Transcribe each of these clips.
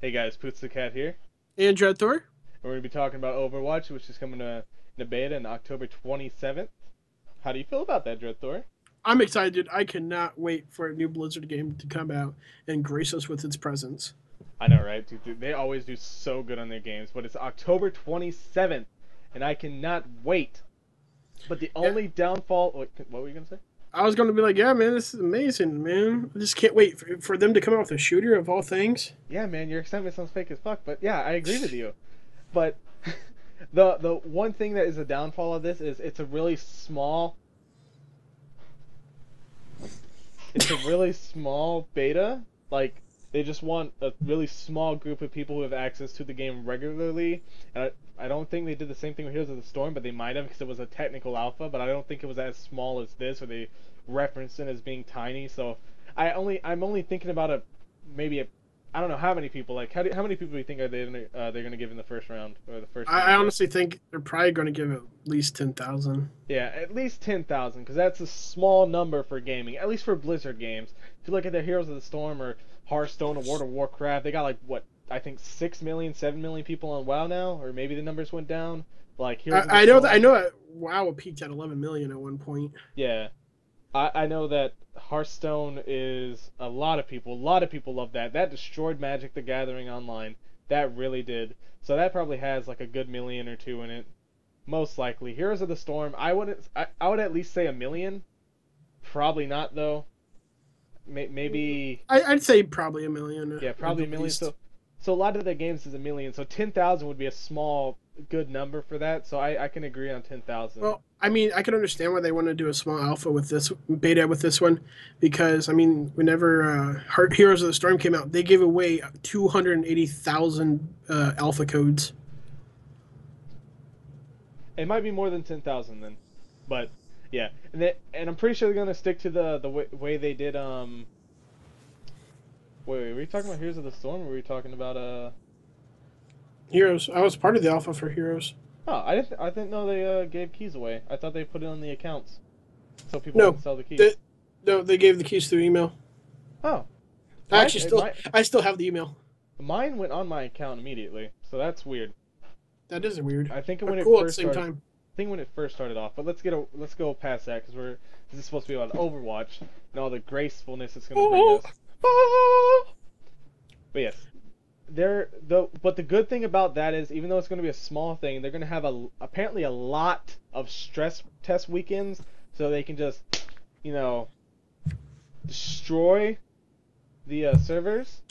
Hey guys, PootsTheCat here. And Dreadthor. We're going to be talking about Overwatch, which is coming to beta on October 27th. How do you feel about that, Dreadthor? I'm excited. I cannot wait for a new Blizzard game to come out and grace us with its presence. I know, right? Dude, they always do so good on their games, but it's October 27th, and I cannot wait. But the Yeah, only downfall. What were you going to say? I was going to be like, yeah, man, this is amazing, man. I just can't wait for them to come out with a shooter of all things. Yeah, man, your excitement sounds fake as fuck, but yeah, I agree with you. But the one thing that is a downfall of this is it's a really small beta. Like they just want a really small group of people who have access to the game regularly. And I don't think they did the same thing with Heroes of the Storm, but they might have because it was a technical alpha. But I don't think it was as small as this, or they referenced it as being tiny. So I'm only thinking about maybe a I don't know how many people how many people do you think are they're gonna give in the first round or the first I game? honestly think they're probably going to give it at least 10,000. Yeah, at least 10,000, because that's a small number for gaming, at least for Blizzard games. If you look at the Heroes of the Storm or Hearthstone or World of Warcraft, they got like, what, I think 6 million, 7 million people on WoW now, or maybe the numbers went down. Like Heroes of the I know that I Storm, know that WoW peaked at 11 million at one point. yeah. I know that Hearthstone is a lot of people love that. That destroyed Magic the Gathering online. That really did. So that probably has like a good million or two in it. Most likely. Heroes of the Storm, I would at least say a million. Probably not though. Maybe I'd say probably a million yeah, at probably the a million. least. So a lot of the games is a million. So 10,000 would be a small good number for that. So I can agree on 10,000. Well, I mean, I can understand why they want to do a small alpha with this beta with this one, because I mean, whenever Heroes of the Storm came out, they gave away 280,000 alpha codes. It might be more than 10,000 then, but yeah, and I'm pretty sure they're gonna stick to the way they did. Were we talking about Heroes of the Storm? Or were we talking about Heroes, I was part of the alpha for Heroes. Oh, I didn't know they gave keys away. I thought they put it on the accounts so people No, wouldn't sell the they, keys. no, they gave the keys through email. Oh, I mine actually it, still, my I still have the email. mine went on my account immediately, so that's weird. That is weird, I think when but it cool at the first same started, time. I think when it first started off. But let's go past that because this is supposed to be about Overwatch and all the gracefulness it's going to bring Oh, us. Ah! But yes, but the good thing about that is even though it's going to be a small thing, they're going to have apparently a lot of stress test weekends, so they can just you know destroy the servers,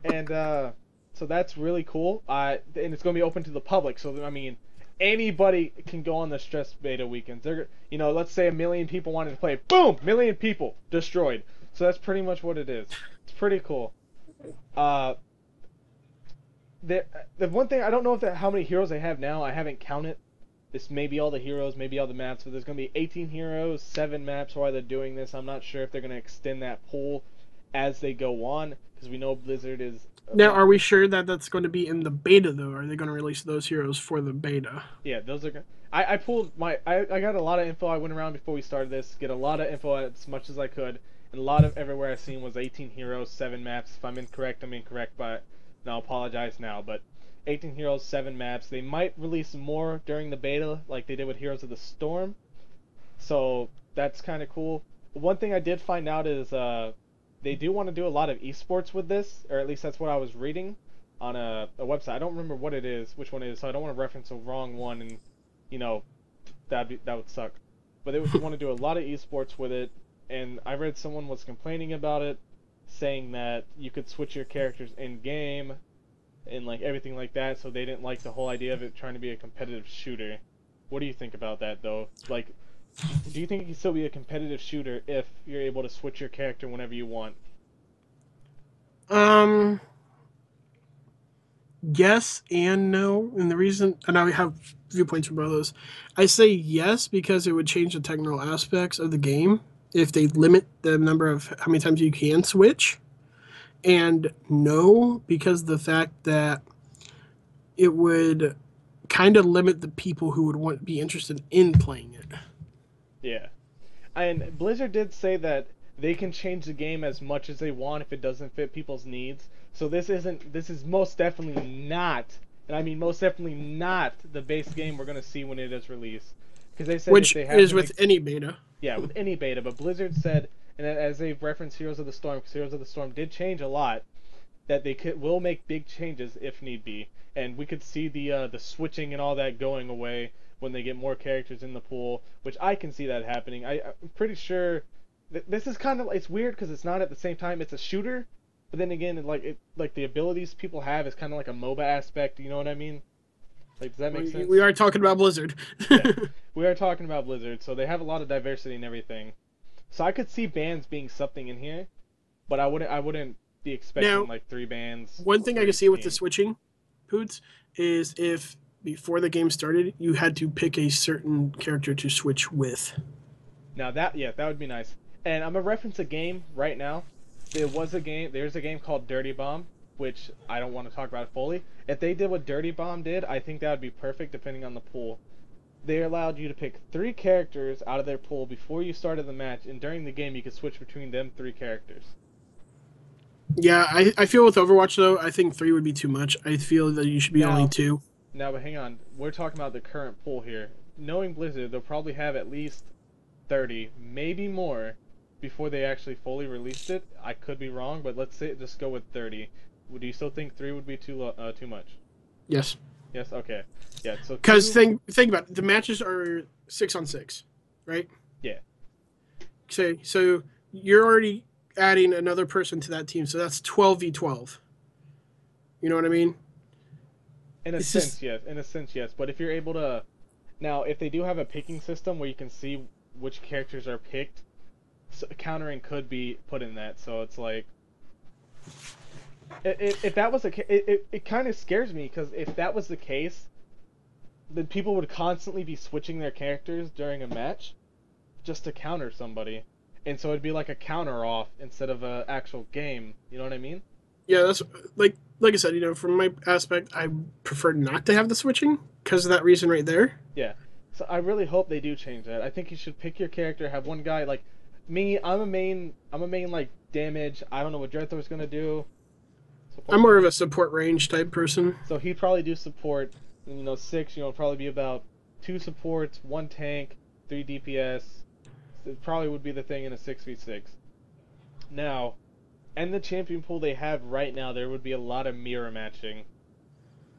and so that's really cool. And it's going to be open to the public, so I mean anybody can go on the stress beta weekends. Let's say a million people wanted to play, boom, million people destroyed. So that's pretty much what it is. It's pretty cool. Uh, the one thing I don't know how many heroes they have now. I haven't counted. This may be all the heroes, maybe all the maps. But there's gonna be 18 heroes, 7 maps. While they're doing this, I'm not sure if they're gonna extend that pool as they go on because we know Blizzard is. now are we sure that that's going to be in the beta though? Are they going to release those heroes for the beta? Yeah, those are. I pulled I got a lot of info. I went around before we started this, get a lot of info as much as I could, and a lot of everywhere I seen was 18 heroes, 7 maps. If I'm incorrect, I'm incorrect, but no, I apologize now. But 18 heroes, 7 maps. They might release more during the beta, like they did with Heroes of the Storm. So that's kind of cool. One thing I did find out is they do want to do a lot of esports with this, or at least that's what I was reading on a website. I don't remember what it is, which one it is, so I don't want to reference a wrong one, and you know that would suck. But they would want to do a lot of esports with it, and I read someone was complaining about it, saying that you could switch your characters in game and like everything like that, so they didn't like the whole idea of it trying to be a competitive shooter. What do you think about that though? Like, do you think it can still be a competitive shooter if you're able to switch your character whenever you want? Um, yes and no. And the reason, and I have viewpoints for both of those. I say yes because it would change the technical aspects of the game if they limit the number of how many times you can switch. And no, because the fact that it would kind of limit the people who would want be interested in playing it. Yeah. And Blizzard did say that they can change the game as much as they want if it doesn't fit people's needs. So this is most definitely not, and I mean most definitely not the base game we're gonna see when it is released. Because they said if which they have is to make with any beta. yeah with any beta, but Blizzard said, and as they've referenced Heroes of the Storm, because Heroes of the Storm did change a lot, that they will make big changes if need be, and we could see the switching and all that going away when they get more characters in the pool, which I can see that happening. I'm pretty sure this is kind of it's weird because it's not at the same time it's a shooter, but then again like the abilities people have is kind of like a MOBA aspect. You know what I mean? Like does that make sense? We are talking about Blizzard. Yeah, we are talking about Blizzard, so they have a lot of diversity and everything. So I could see bands being something in here, but I wouldn't be expecting Now, like three bands one thing for I can each see with the team. switching, Poots, is if before the game started, you had to pick a certain character to switch with. Now that yeah, that would be nice. And I'm gonna reference a game right now. There's a game called Dirty Bomb, which I don't want to talk about fully. If they did what Dirty Bomb did, I think that would be perfect depending on the pool. They allowed you to pick three characters out of their pool before you started the match, and during the game you could switch between them three characters. Yeah, I feel with Overwatch though, I think three would be too much. I feel that you should be only Now, two. but hang on. We're talking about the current pool here. Knowing Blizzard, they'll probably have at least 30, maybe more, before they actually fully released it. I could be wrong, but let's say just go with 30. Do you still think three would be too much? Yes, Yes. Okay. Yeah. So because two. think about it. The matches are 6 on 6, right? Yeah. So you're already adding another person to that team, so that's 12v12. You know what I mean? In a It's just sense, yes. In a sense, yes. But if you're able to, now if they do have a picking system where you can see which characters are picked, so countering could be put in that. So it's like if that was it kind of scares me because if that was the case, then people would constantly be switching their characters during a match just to counter somebody, and so it'd be like a counter off instead of a actual game. You know what I mean? yeah, that's like I said, from my aspect, I prefer not to have the switching because of that reason right there. Yeah. So I really hope they do change that. I think you should pick your character, have one guy like me. I'm a main like damage. I don't know what Dreadthor's gonna do. I'm Support more of maybe. a support range type person. So he'd probably do support. And, six. Probably be about two supports, one tank, three DPS. It probably would be the thing in a 6v6. Now, and the champion pool they have right now, there would be a lot of mirror matching,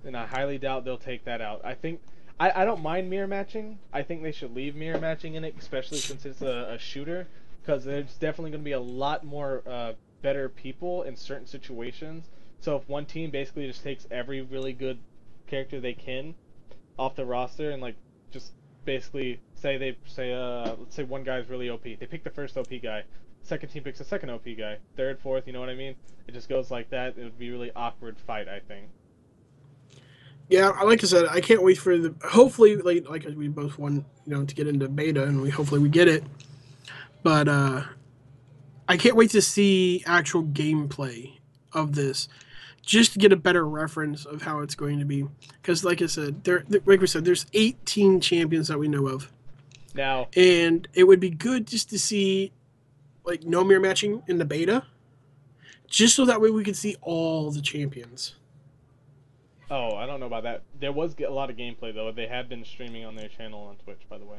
and I highly doubt they'll take that out. I don't mind mirror matching. I think they should leave mirror matching in it, especially since it's a shooter, because there's definitely going to be a lot more better people in certain situations. So if one team basically just takes every really good character they can off the roster and like just basically say they say let's say one guy's really OP, they pick the first OP guy. Second team picks the second OP guy. Third, fourth, you know what I mean? It just goes like that. It would be a really awkward fight, I think. Yeah, like I said, I can't wait for the hopefully like we both want to get into beta and we hopefully we get it. But I can't wait to see actual gameplay of this, just to get a better reference of how it's going to be. Because, like I said, like we said, there's 18 champions that we know of, Now, and it would be good just to see like no mirror matching in the beta, just so that way we could see all the champions. oh, I don't know about that. There was a lot of gameplay though. They have been streaming on their channel on Twitch, by the way.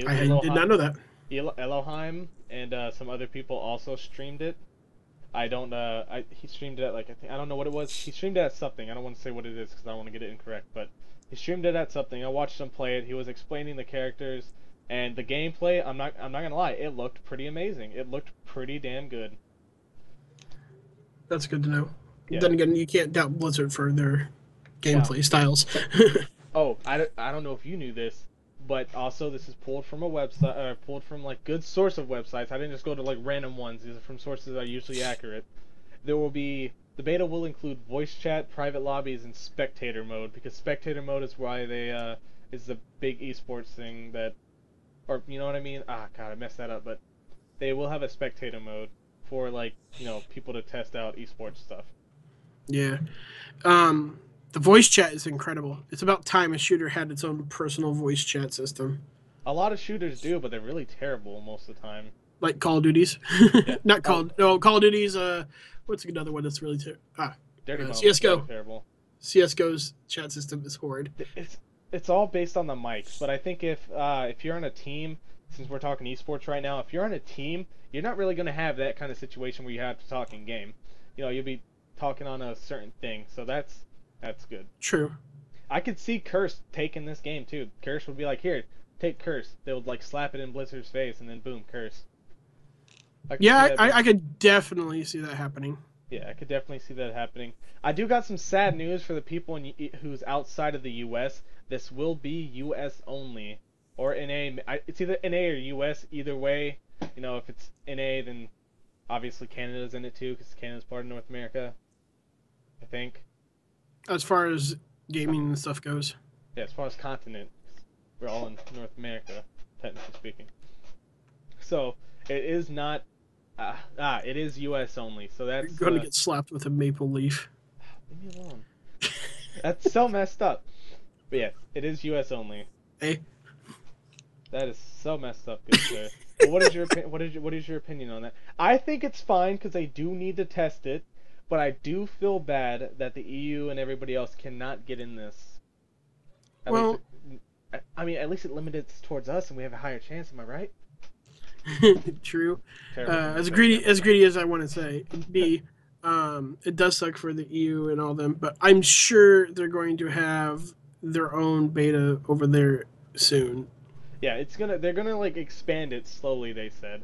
I did not know that. Elohim and some other people also streamed it. I don't. He streamed it at like I don't know what it was. He streamed it at something. I don't want to say what it is because I don't want to get it incorrect. But he streamed it at something. I watched him play it. He was explaining the characters and the gameplay. I'm not gonna lie. It looked pretty amazing. It looked pretty damn good. That's good to know. Yeah. Then again, you can't doubt Blizzard for their Now, gameplay styles. oh, I don't know if you knew this, but also this is pulled from a website, pulled from like good source of websites. I didn't just go to like random ones. These are from sources that are usually accurate. The beta will include voice chat, private lobbies, and spectator mode because spectator mode is why they is the big esports thing that, or you know what I mean? Ah, God, I messed that up. But they will have a spectator mode for like people to test out esports stuff. Yeah. Um, the voice chat is incredible. It's about time a shooter had its own personal voice chat system. A lot of shooters do, but they're really terrible most of the time. like Call of Duties. Yeah. Not Oh, Call of Duties. What's another one that's really Dirty Mo. Really CS:GO. terrible. CS:GO's chat system is horrid. It's all based on the mics, but I think if you're on a team, since we're talking esports right now, if you're on a team, you're not really gonna have that kind of situation where you have to talk in game. You'll be talking on a certain thing, so that's good. True. I could see Curse taking this game too. Curse would be like, here, take Curse. They would like slap it in Blizzard's face, and then boom, Curse. I could see Yeah, that I could definitely see that happening. Yeah, I could definitely see that happening. I do got some sad news for the people who's outside of the U.S. This will be U.S. only, or NA. It's either NA or U.S. Either way, if it's NA, then obviously Canada's in it too, because Canada's part of North America. I think. As far as gaming and stuff goes. Yeah, as far as continent, we're all in North America, technically speaking. So it is not. It is U.S. only. So You're that's. going to get slapped with a maple leaf. Leave me alone. That's so messed up. But yeah, it is U.S. only. Hey. That is so messed up, good sir. But what is your opinion on that? I think it's fine because they do need to test it, but I do feel bad that the EU and everybody else cannot get in this. At least at least it limits towards us, and we have a higher chance. Am I right? True. As greedy as I want to say, it does suck for the EU and all them, but I'm sure they're going to have their own beta over there soon. Yeah, they're gonna like expand it slowly. They said.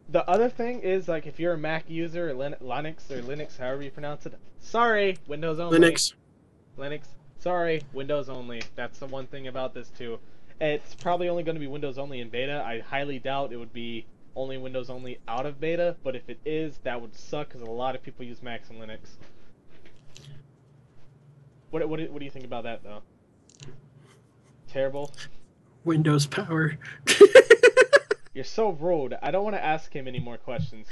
The other thing is like if you're a Mac user or Linux, however you pronounce it. Sorry, Windows only. Linux. Sorry, Windows only. That's the one thing about this too. It's probably only going to be Windows only in beta. I highly doubt it would be only Windows only out of beta, but if it is, that would suck because a lot of people use Macs and Linux. What do you think about that though? Terrible. Windows power. You're so rude. I don't want to ask him any more questions.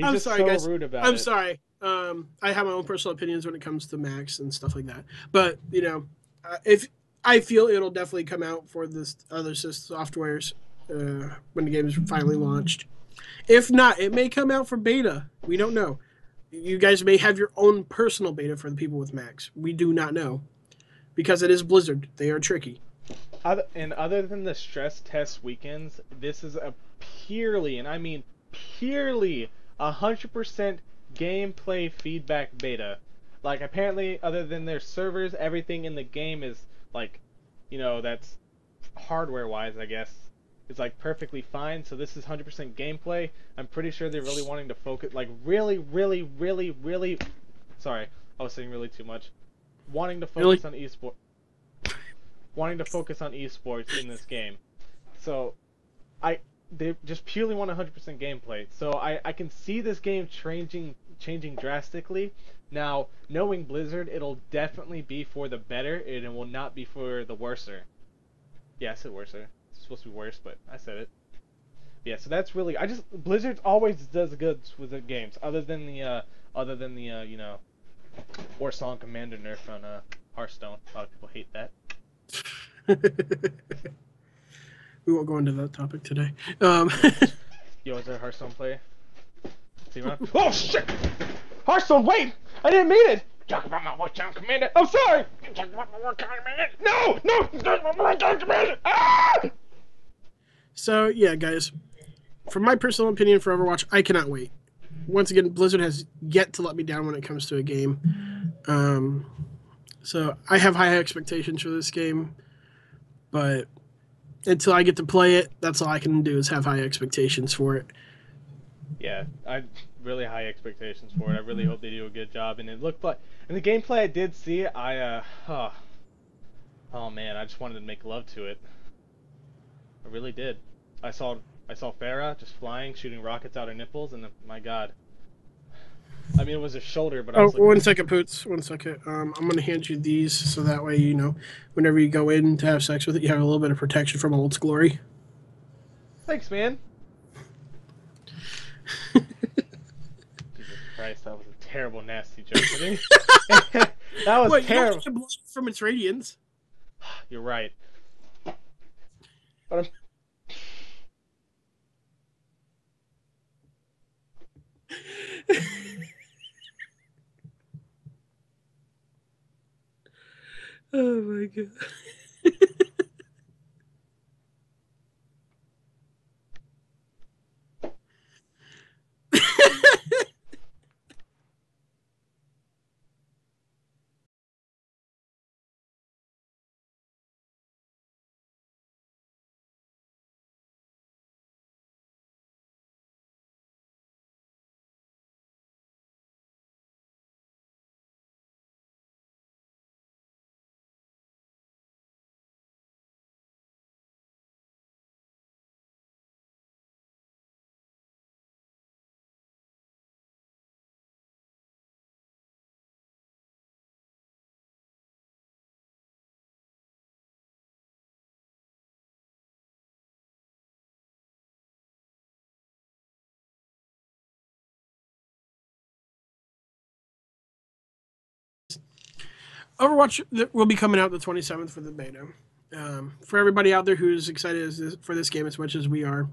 I'm sorry, so guys. rude about I'm it. sorry. I have my own personal opinions when it comes to Macs and stuff like that. But if I feel it'll definitely come out for this other softwares when the game is finally launched. If not, it may come out for beta. We don't know. You guys may have your own personal beta for the people with Macs. We do not know because it is Blizzard. They are tricky. Other than the stress test weekends, this is a purely, and I mean purely, 100% gameplay feedback beta. Like apparently, other than their servers, everything in the game is like, that's hardware-wise, I guess, is like perfectly fine. So this is 100% gameplay. I'm pretty sure they're really wanting to focus, like really, really, really, really. Sorry, I was saying really too much. Wanting to focus on esports. Wanting to focus on esports in this game. So they just purely want 100% gameplay. So I can see this game changing drastically. Now, knowing Blizzard, it'll definitely be for the better, and it will not be for the worser. Yeah, I said worser. It's supposed to be worse, but I said it. Yeah, so that's really Blizzard always does good with the games, other than the Warsong Commander nerf on Hearthstone. A lot of people hate that. We won't go into that topic today. Yo, is there a Hearthstone player? Oh shit! Hearthstone, wait! I didn't mean it! Talk about my Warsong Commander. I'm sorry! Talk about my Warsong Commander. No! Talk about my Warsong Commander. Ah! So yeah, guys. From my personal opinion for Overwatch, I cannot wait. Once again, Blizzard has yet to let me down when it comes to a game. So I have high expectations for this game, but until I get to play it, that's all I can do is have high expectations for it. Yeah, I really high expectations for it. I really hope they do a good job. And it looked like, in the gameplay I did see, oh man, I just wanted to make love to it. I really did. I saw Farah just flying, shooting rockets out her nipples, and my God. I mean, it was her shoulder, but I was like... 1 second, Poots. 1 second. I'm going to hand you these so that way, whenever you go in to have sex with it, you have a little bit of protection from old glory. Thanks, man. Jesus Christ, that was a terrible, nasty joke. That was terrible. You don't from its radiance. You're right. But Oh my god. Overwatch will be coming out the 27th for the beta. For everybody out there who's excited for this game as much as we are,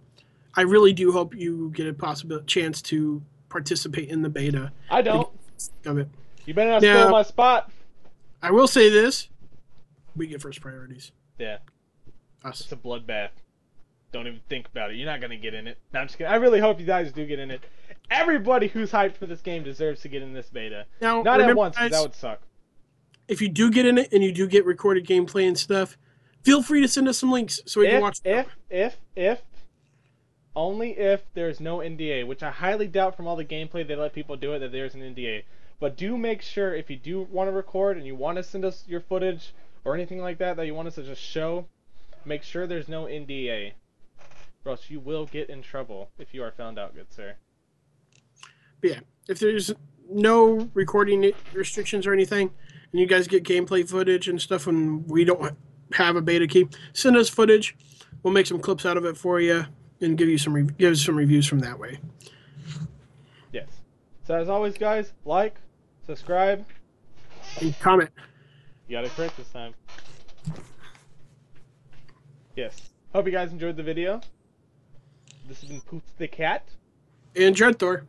I really do hope you get a possible chance to participate in the beta I don't. of it. You better not steal Now, my spot. I will say this: we get first priorities. Yeah. Us. It's a bloodbath. Don't even think about it. You're not gonna get in it. No, I'm just kidding. I really hope you guys do get in it. Everybody who's hyped for this game deserves to get in this beta. Now, Not remember, at once, because guys, that would suck. if you do get in it and you do get recorded gameplay and stuff, feel free to send us some links so we can watch. Only if there's no NDA, which I highly doubt from all the gameplay they let people do it that there's an NDA. But do make sure if you do want to record and you want to send us your footage or anything like that that you want us to just show, make sure there's no NDA. Or else you will get in trouble if you are found out, good sir. But yeah, if there's no recording restrictions or anything, and you guys get gameplay footage and stuff, and we don't have a beta key, send us footage. We'll make some clips out of it for you and give some reviews from that way. Yes. So as always, guys, like, subscribe, and comment. You got it correct this time. Yes. Hope you guys enjoyed the video. This has been PootsTheCat and Dreadthor.